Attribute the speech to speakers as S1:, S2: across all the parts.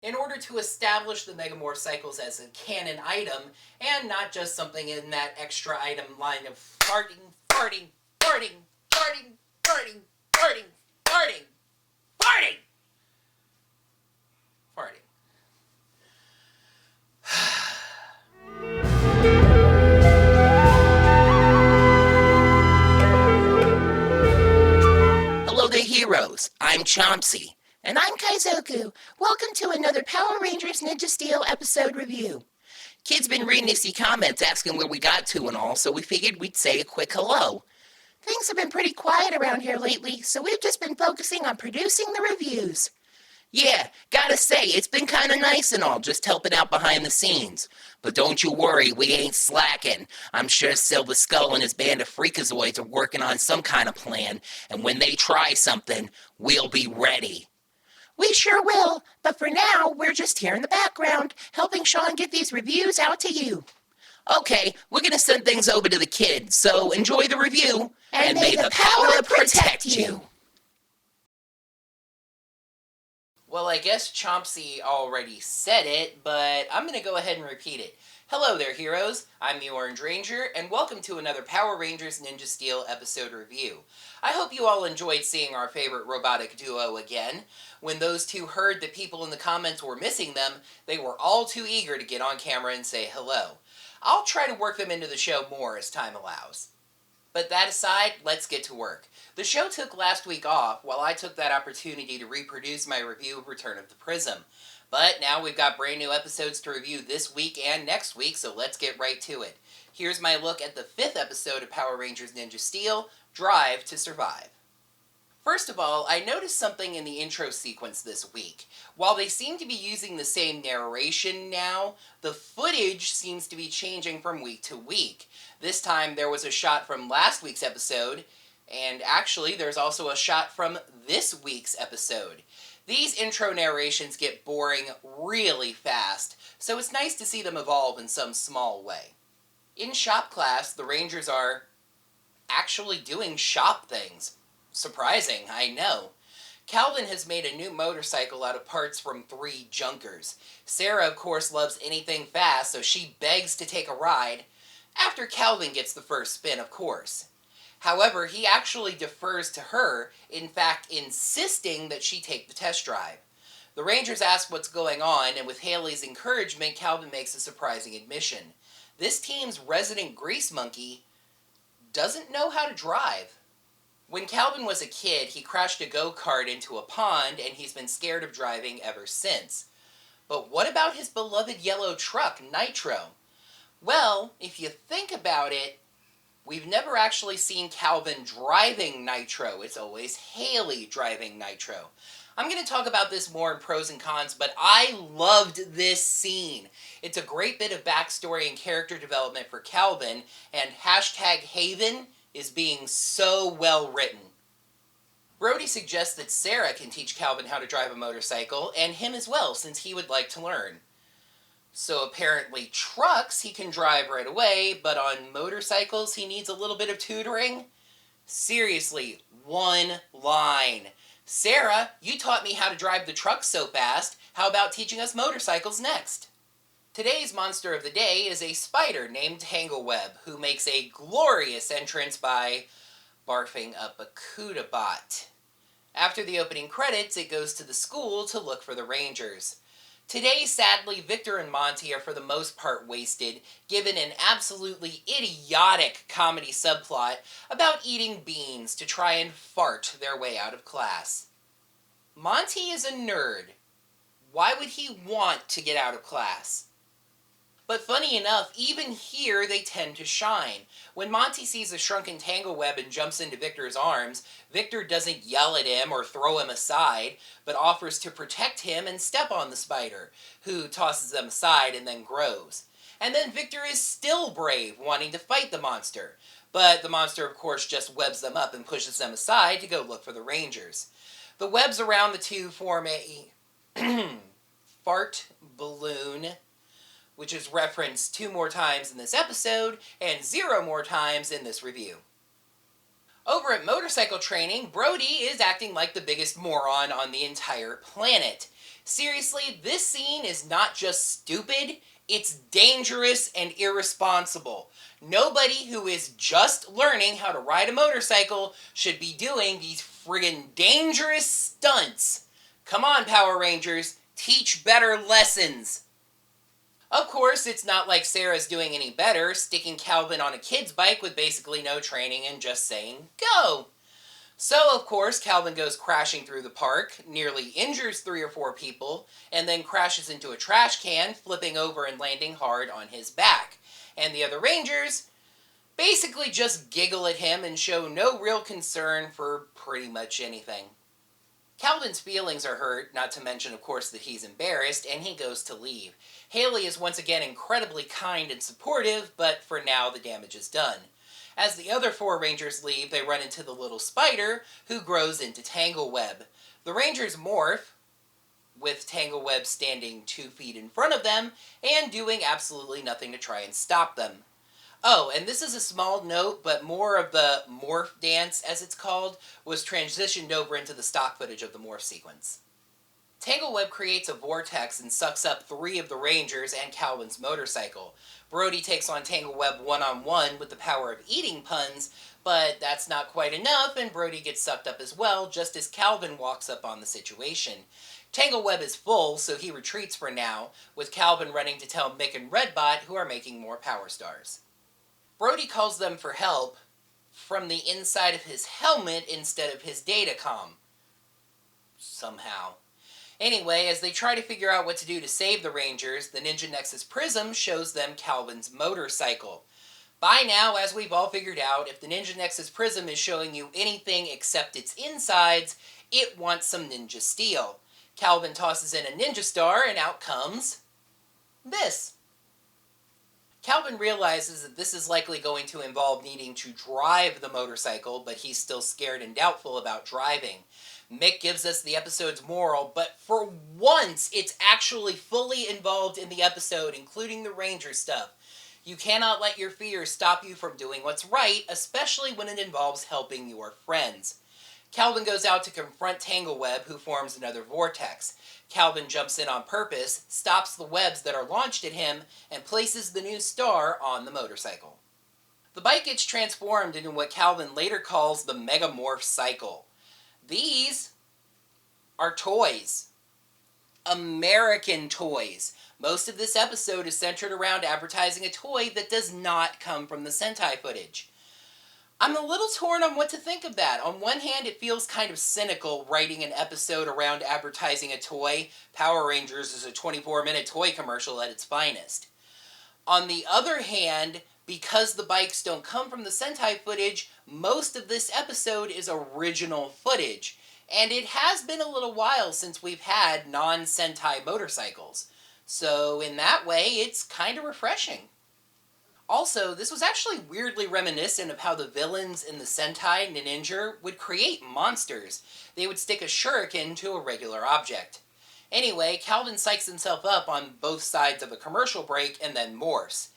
S1: in order to establish the Megamorph as a canon item and not just something in that extra item line of farting, farting, farting, farting, farting, farting, farting, farting, farting. Hello there, heroes. I'm Chomsy.
S2: And I'm Kaizoku. Welcome to another Power Rangers Ninja Steel episode review.
S1: Kids been reading these comments asking where we got to and all, so we figured we'd say a quick hello.
S2: Things have been pretty quiet around here lately, so we've just been focusing on producing the reviews.
S1: Yeah, gotta say, it's been kinda nice and all, just helping out behind the scenes. But don't you worry, we ain't slacking. I'm sure Silver Skull and his band of freakazoids are working on some kind of plan, and when they try something, we'll be ready.
S2: We sure will, but for now, we're just here in the background, helping Sean get these reviews out to you.
S1: Okay, we're gonna send things over to the kids, so enjoy the review,
S2: and may the power protect you.
S1: Well, I guess Chomsy already said it, but I'm going to go ahead and repeat it. Hello there, heroes. I'm the Orange Ranger, and welcome to another Power Rangers Ninja Steel episode review. I hope you all enjoyed seeing our favorite robotic duo again. When those two heard that people in the comments were missing them, they were all too eager to get on camera and say hello. I'll try to work them into the show more as time allows. But that aside, let's get to work. The show took last week off while I took that opportunity to reproduce my review of Return of the Prism. But now we've got brand new episodes to review this week and next week, so let's get right to it. Here's my look at the 5th episode of Power Rangers Ninja Steel, Drive to Survive. First of all, I noticed something in the intro sequence this week. While they seem to be using the same narration now, the footage seems to be changing from week to week. This time there was a shot from last week's episode, and actually there's also a shot from this week's episode. These intro narrations get boring really fast, so it's nice to see them evolve in some small way. In shop class, the Rangers are actually doing shop things. Surprising, I know. Calvin has made a new motorcycle out of parts from 3 junkers. Sarah, of course, loves anything fast, so she begs to take a ride, after Calvin gets the first spin, of course. However, he actually defers to her, in fact insisting that she take the test drive. The Rangers ask what's going on, and with Haley's encouragement, Calvin makes a surprising admission. This team's resident grease monkey doesn't know how to drive. When Calvin was a kid, he crashed a go-kart into a pond, and he's been scared of driving ever since. But what about his beloved yellow truck, Nitro? Well, if you think about it, we've never actually seen Calvin driving Nitro. It's always Haley driving Nitro. I'm going to talk about this more in pros and cons, but I loved this scene. It's a great bit of backstory and character development for Calvin, and #Haven is being so well written. Brody suggests that Sarah can teach Calvin how to drive a motorcycle, and him as well, since he would like to learn. So apparently trucks he can drive right away, but on motorcycles he needs a little bit of tutoring? Seriously, one line. Sarah, you taught me how to drive the truck so fast, how about teaching us motorcycles next? Today's monster of the day is a spider named Tangleweb, who makes a glorious entrance by barfing up a Kudabot. After the opening credits, it goes to the school to look for the Rangers. Today, sadly, Victor and Monty are for the most part wasted, given an absolutely idiotic comedy subplot about eating beans to try and fart their way out of class. Monty is a nerd. Why would he want to get out of class? But funny enough, even here they tend to shine. When Monty sees a shrunken Tangleweb and jumps into Victor's arms, Victor doesn't yell at him or throw him aside, but offers to protect him and step on the spider, who tosses them aside and then grows. And then Victor is still brave, wanting to fight the monster. But the monster, of course, just webs them up and pushes them aside to go look for the Rangers. The webs around the two form a fart balloon, which is referenced 2 more times in this episode and 0 more times in this review. Over at Motorcycle Training, Brody is acting like the biggest moron on the entire planet. Seriously, this scene is not just stupid, it's dangerous and irresponsible. Nobody who is just learning how to ride a motorcycle should be doing these friggin' dangerous stunts. Come on, Power Rangers, teach better lessons. Of course, it's not like Sarah's doing any better, sticking Calvin on a kid's bike with basically no training and just saying, go! So, of course, Calvin goes crashing through the park, nearly injures 3 or 4 people, and then crashes into a trash can, flipping over and landing hard on his back. And the other Rangers basically just giggle at him and show no real concern for pretty much anything. Calvin's feelings are hurt, not to mention, of course, that he's embarrassed, and he goes to leave. Haley is once again incredibly kind and supportive, but for now the damage is done. As the other 4 Rangers leave, they run into the little spider, who grows into Tangleweb. The Rangers morph, with Tangleweb standing 2 feet in front of them, and doing absolutely nothing to try and stop them. Oh, and this is a small note, but more of the morph dance, as it's called, was transitioned over into the stock footage of the morph sequence. Tangleweb creates a vortex and sucks up 3 of the Rangers and Calvin's motorcycle. Brody takes on Tangleweb one-on-one with the power of eating puns, but that's not quite enough, and Brody gets sucked up as well, just as Calvin walks up on the situation. Tangleweb is full, so he retreats for now, with Calvin running to tell Mick and Redbot, who are making more Power Stars. Brody calls them for help from the inside of his helmet instead of his datacom. Somehow. Anyway, as they try to figure out what to do to save the Rangers, the Ninja Nexus Prism shows them Calvin's motorcycle. By now, as we've all figured out, if the Ninja Nexus Prism is showing you anything except its insides, it wants some ninja steel. Calvin tosses in a ninja star, and out comes this. Calvin realizes that this is likely going to involve needing to drive the motorcycle, but he's still scared and doubtful about driving. Mick gives us the episode's moral, but for once, it's actually fully involved in the episode, including the Ranger stuff. You cannot let your fears stop you from doing what's right, especially when it involves helping your friends. Calvin goes out to confront Tangleweb, who forms another vortex. Calvin jumps in on purpose, stops the webs that are launched at him, and places the new star on the motorcycle. The bike gets transformed into what Calvin later calls the Megamorph Cycle. These are toys. American toys. Most of this episode is centered around advertising a toy that does not come from the Sentai footage. I'm a little torn on what to think of that. On one hand, it feels kind of cynical writing an episode around advertising a toy. Power Rangers is a 24-minute toy commercial at its finest. On the other hand, because the bikes don't come from the Sentai footage, most of this episode is original footage. And it has been a little while since we've had non-Sentai motorcycles. So in that way, it's kind of refreshing. Also, this was actually weirdly reminiscent of how the villains in the Sentai Ninja would create monsters. They would stick a shuriken to a regular object. Anyway, Calvin psychs himself up on both sides of a commercial break and then morphs.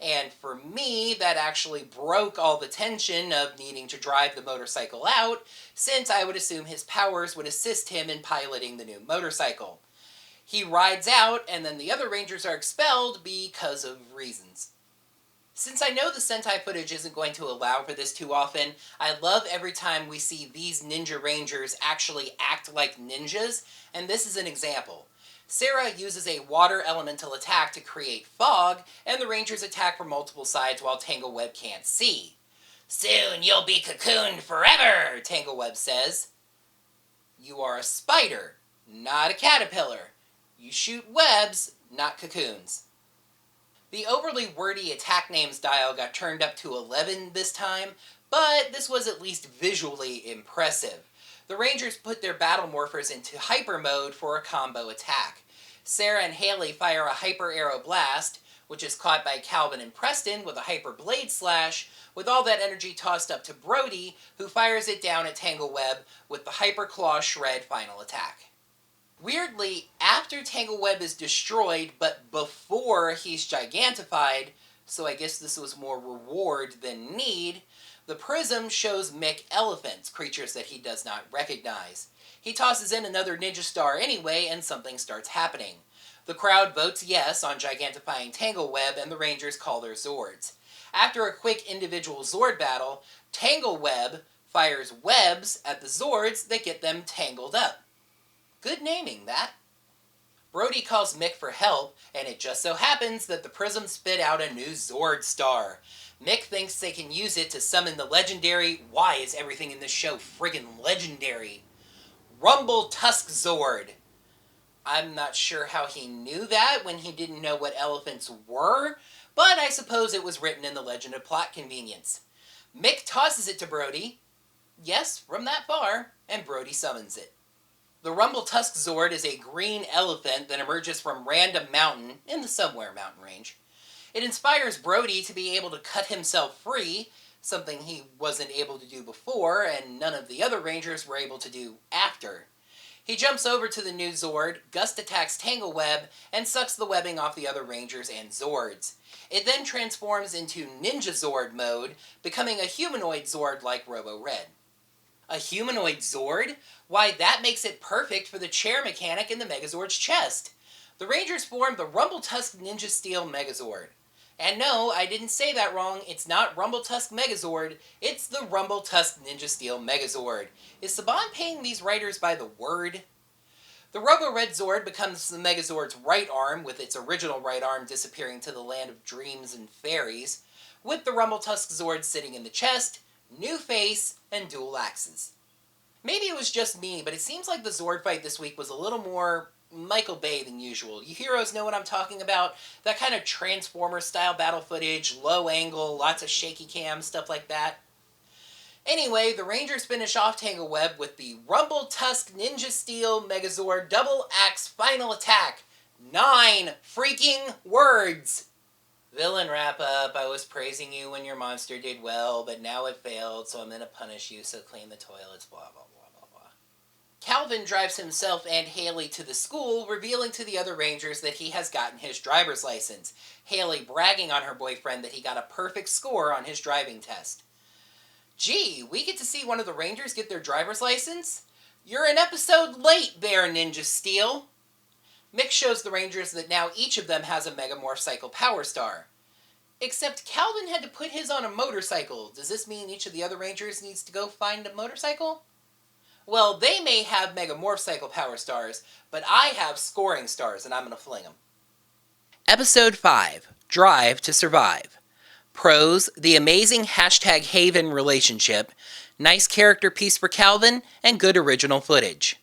S1: And for me, that actually broke all the tension of needing to drive the motorcycle out, since I would assume his powers would assist him in piloting the new motorcycle. He rides out, and then the other Rangers are expelled because of reasons. Since I know the Sentai footage isn't going to allow for this too often, I love every time we see these Ninja Rangers actually act like ninjas, and this is an example. Sarah uses a water elemental attack to create fog, and the Rangers attack from multiple sides while Tangleweb can't see. "Soon you'll be cocooned forever," Tangleweb says. "You are a spider, not a caterpillar. You shoot webs, not cocoons." The overly wordy attack names dial got turned up to 11 this time, but this was at least visually impressive. The Rangers put their battle morphers into hyper mode for a combo attack. Sarah and Haley fire a hyper arrow blast, which is caught by Calvin and Preston with a hyper blade slash, with all that energy tossed up to Brody, who fires it down at Tangleweb with the hyper claw shred final attack. Weirdly, after Tangleweb is destroyed, but before he's gigantified, so I guess this was more reward than need, the prism shows Mick elephants, creatures that he does not recognize. He tosses in another ninja star anyway, and something starts happening. The crowd votes yes on Gigantifying Tangleweb, and the Rangers call their Zords. After a quick individual Zord battle, Tangleweb fires webs at the Zords that get them tangled up. Good naming, that. Brody calls Mick for help, and it just so happens that the prism spit out a new Zord star. Mick thinks they can use it to summon the legendary, why is everything in this show friggin' legendary, Rumble Tusk Zord. I'm not sure how he knew that when he didn't know what elephants were, but I suppose it was written in the legend of plot convenience. Mick tosses it to Brody, yes, from that far, and Brody summons it. The Rumble Tusk Zord is a green elephant that emerges from Random Mountain in the Somewhere mountain range. It inspires Brody to be able to cut himself free, something he wasn't able to do before and none of the other Rangers were able to do after. He jumps over to the new Zord, Gust attacks Tangleweb, and sucks the webbing off the other Rangers and Zords. It then transforms into Ninja Zord mode, becoming a humanoid Zord like Robo-Red. A humanoid Zord? Why, that makes it perfect for the chair mechanic in the Megazord's chest. The Rangers form the Rumble Tusk Ninja Steel Megazord. And no, I didn't say that wrong. It's not Rumble Tusk Megazord, it's the Rumble Tusk Ninja Steel Megazord. Is Saban paying these writers by the word? The Robo-Red Zord becomes the Megazord's right arm, with its original right arm disappearing to the land of dreams and fairies, with the Rumble Tusk Zord sitting in the chest, new face, and dual axes. Maybe it was just me, but it seems like the Zord fight this week was a little more Michael Bay than usual. You heroes know what I'm talking about? That kind of Transformer-style battle footage, low angle, lots of shaky cam, stuff like that. Anyway, the Rangers finish off Tangleweb with the Rumble Tusk Ninja Steel Megazord Double Axe Final Attack. 9 freaking words! Villain wrap-up. I was praising you when your monster did well, but now it failed, so I'm gonna punish you, so clean the toilets, blah blah blah blah blah. Calvin drives himself and Haley to the school, revealing to the other Rangers that he has gotten his driver's license. Haley bragging on her boyfriend that he got a perfect score on his driving test. Gee, we get to see one of the Rangers get their driver's license? You're an episode late there, Ninja Steel. Mick shows the Rangers that now each of them has a Megamorph Cycle Power Star. Except Calvin had to put his on a motorcycle. Does this mean each of the other Rangers needs to go find a motorcycle? Well, they may have Megamorph Cycle Power Stars, but I have scoring stars, and I'm going to fling them. Episode 5, Drive to Survive. Pros, the amazing #Haven relationship, nice character piece for Calvin, and good original footage.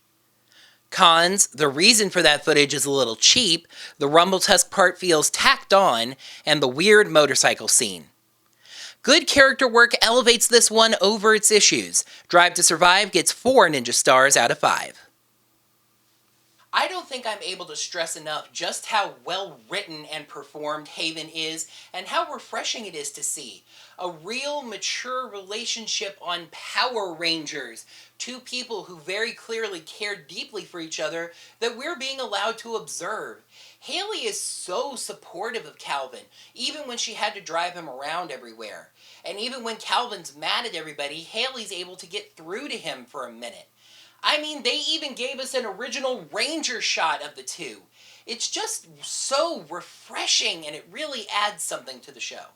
S1: Cons, the reason for that footage is a little cheap, the Rumble Tusk part feels tacked on, and the weird motorcycle scene. Good character work elevates this one over its issues. Drive to Survive gets 4 Ninja Stars out of 5. I don't think I'm able to stress enough just how well written and performed Haven is, and how refreshing it is to see. A real mature relationship on Power Rangers. 2 people who very clearly care deeply for each other that we're being allowed to observe. Haley is so supportive of Calvin, even when she had to drive him around everywhere. And even when Calvin's mad at everybody, Haley's able to get through to him for a minute. I mean, they even gave us an original Ranger shot of the 2. It's just so refreshing, and it really adds something to the show.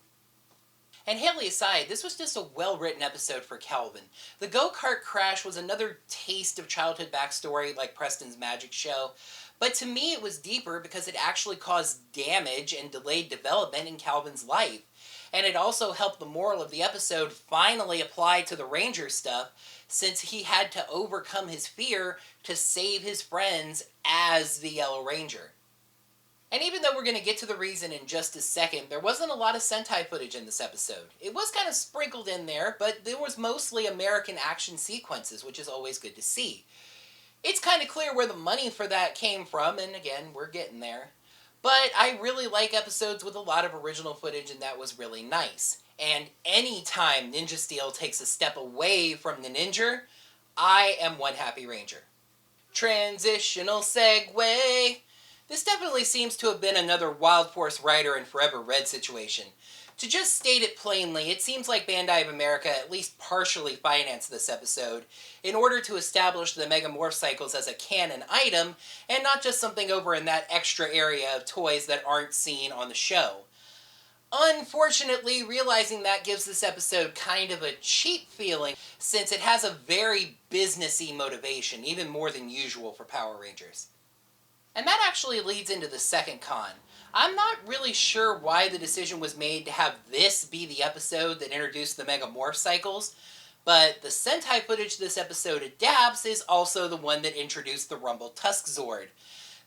S1: And Haley aside, this was just a well-written episode for Calvin. The go-kart crash was another taste of childhood backstory like Preston's Magic Show, but to me it was deeper because it actually caused damage and delayed development in Calvin's life. And it also helped the moral of the episode finally apply to the Ranger stuff, since he had to overcome his fear to save his friends as the Yellow Ranger. And even though we're going to get to the reason in just a second, there wasn't a lot of Sentai footage in this episode. It was kind of sprinkled in there, but there was mostly American action sequences, which is always good to see. It's kind of clear where the money for that came from, and again, we're getting there. But I really like episodes with a lot of original footage, and that was really nice. And anytime Ninja Steel takes a step away from the Ninja, I am one happy Ranger. Transitional segue. This definitely seems to have been another Wild Force Rider and Forever Red situation. To just state it plainly, it seems like Bandai of America at least partially financed this episode in order to establish the Mega Morph Cycles as a canon item, and not just something over in that extra area of toys that aren't seen on the show. Unfortunately, realizing that gives this episode kind of a cheap feeling, since it has a very businessy motivation, even more than usual for Power Rangers. And that actually leads into the second con. I'm not really sure why the decision was made to have this be the episode that introduced the Mega Morph Cycles, but the Sentai footage this episode adapts is also the one that introduced the Rumble Tusk Zord.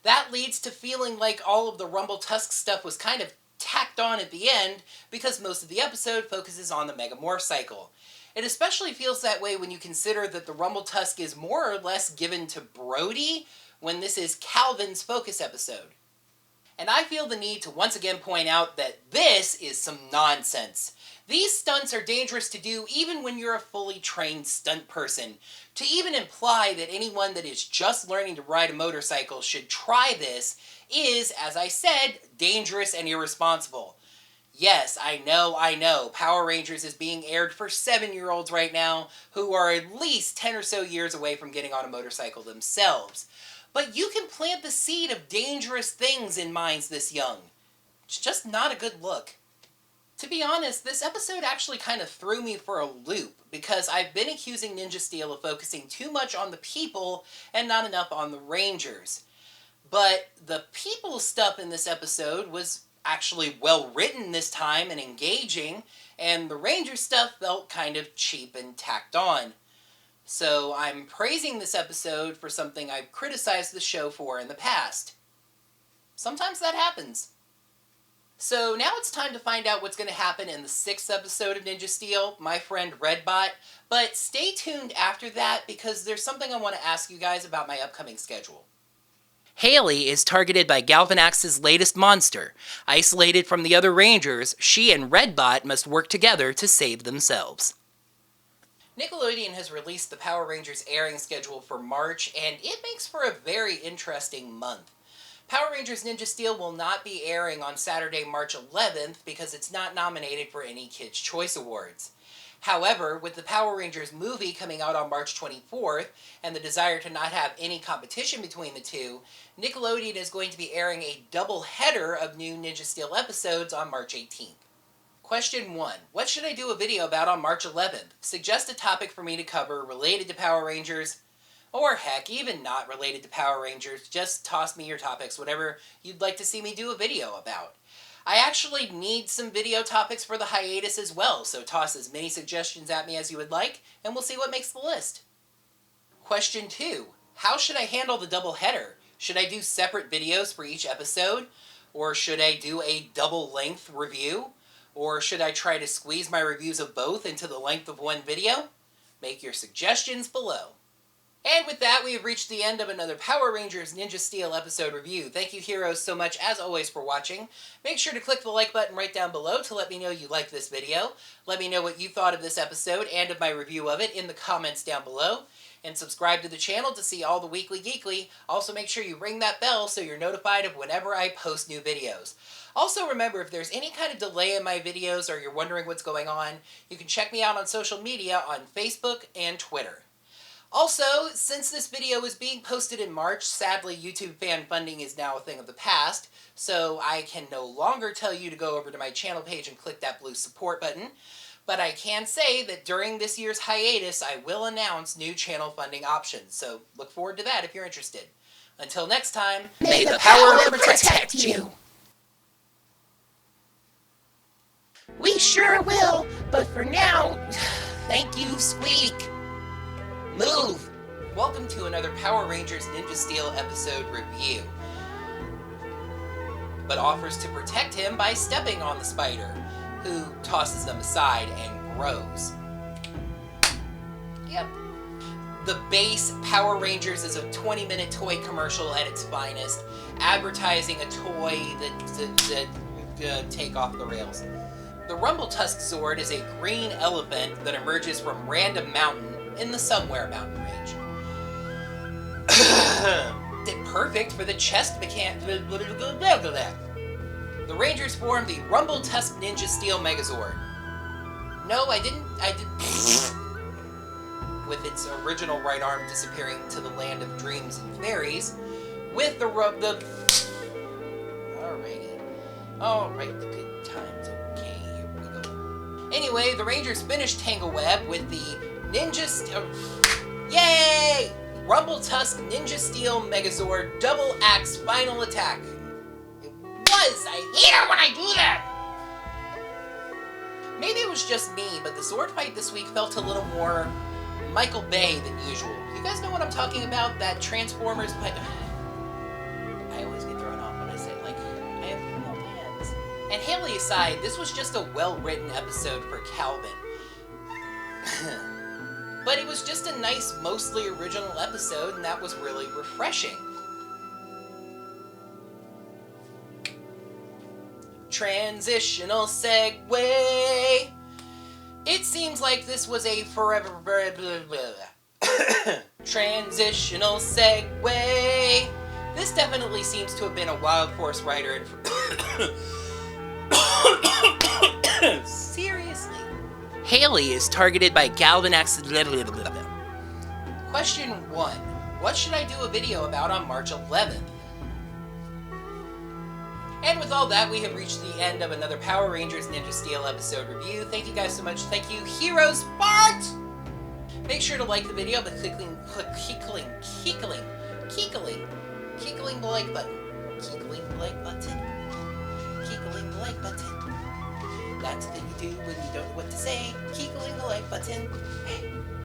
S1: That leads to feeling like all of the Rumble Tusk stuff was kind of tacked on at the end, because most of the episode focuses on the Mega Morph Cycle. It especially feels that way when you consider that the Rumble Tusk is more or less given to Brody, when this is Calvin's focus episode. And I feel the need to once again point out that this is some nonsense. These stunts are dangerous to do even when you're a fully trained stunt person. To even imply that anyone that is just learning to ride a motorcycle should try this is, as I said, dangerous and irresponsible. Yes, I know, Power Rangers is being aired for 7-year-olds right now who are at least 10 or so years away from getting on a motorcycle themselves. But you can plant the seed of dangerous things in minds this young. It's just not a good look. To be honest, this episode actually kind of threw me for a loop, because I've been accusing Ninja Steel of focusing too much on the people and not enough on the Rangers. But the people stuff in this episode was actually well written this time and engaging, and the Ranger stuff felt kind of cheap and tacked on. So I'm praising this episode for something I've criticized the show for in the past. Sometimes that happens. So now it's time to find out what's going to happen in the 6th episode of Ninja Steel, My Friend Redbot, but stay tuned after that because there's something I want to ask you guys about my upcoming schedule. Haley is targeted by Galvanax's latest monster. Isolated from the other Rangers, she and Redbot must work together to save themselves. Nickelodeon has released the Power Rangers airing schedule for March, and it makes for a very interesting month. Power Rangers Ninja Steel will not be airing on Saturday, March 11th because it's not nominated for any Kids' Choice Awards. However, with the Power Rangers movie coming out on March 24th, and the desire to not have any competition between the two, Nickelodeon is going to be airing a double header of new Ninja Steel episodes on March 18th. Question 1. What should I do a video about on March 11th? Suggest a topic for me to cover related to Power Rangers, or heck, even not related to Power Rangers. Just toss me your topics, whatever you'd like to see me do a video about. I actually need some video topics for the hiatus as well, so toss as many suggestions at me as you would like, and we'll see what makes the list. Question 2. How should I handle the double header? Should I do separate videos for each episode? Or should I do a double-length review? Or should I try to squeeze my reviews of both into the length of one video? Make your suggestions below. And with that, we have reached the end of another Power Rangers Ninja Steel episode review. Thank you, heroes, so much, as always, for watching. Make sure to click the like button right down below to let me know you like this video. Let me know what you thought of this episode and of my review of it in the comments down below. And subscribe to the channel to see all the Weekly Geekly. Also, make sure you ring that bell so you're notified of whenever I post new videos. Also, remember, if there's any kind of delay in my videos or you're wondering what's going on, you can check me out on social media on Facebook and Twitter. Also, since this video is being posted in March, sadly YouTube fan funding is now a thing of the past, so I can no longer tell you to go over to my channel page and click that blue support button, but I can say that during this year's hiatus I will announce new channel funding options, so look forward to that if you're interested. Until next time,
S2: May the power protect you. We sure will, but for now, thank you, Squeak. Move!
S1: Welcome to another Power Rangers Ninja Steel episode review, but offers to protect him by stepping on the spider, who tosses them aside and grows. Yep. The base Power Rangers is a 20-minute toy commercial at its finest, advertising a toy that take off the rails. The Rumble Tusk Zord is a green elephant that emerges from random mountain in the Somewhere mountain range. it perfect for the chest mechanic. The Rangers formed the Rumble Tusk Ninja Steel Megazord. No, I didn't. With its original right arm disappearing to the land of dreams and fairies, with the Alright, the good times. Okay, here we go. Anyway, the Rangers finished Tangleweb with the Yay! Rumble Tusk Ninja Steel Megazord Double Axe Final Attack. It was! I hate it when I do that! Maybe it was just me, but the sword fight this week felt a little more Michael Bay than usual. You guys know what I'm talking about? That Transformers fight. I always get thrown off when I say, like, I have no hands. And Haley aside, this was just a well-written episode for Calvin. But it was just a nice, mostly original episode, and that was really refreshing. Transitional segue. It seems like this was a forever... Transitional segue. This definitely seems to have been a Wild Force writer and... Seriously. Haley is targeted by Galvanax... Question 1. What should I do a video about on March 11th? And with all that, we have reached the end of another Power Rangers Ninja Steel episode review. Thank you guys so much. Thank you, Heroes Fart! Make sure to like the video by clicking the like button. Kegling the like button. Kegling the like button. That's what you do when you don't know what to say. Kegling the like button. Hey.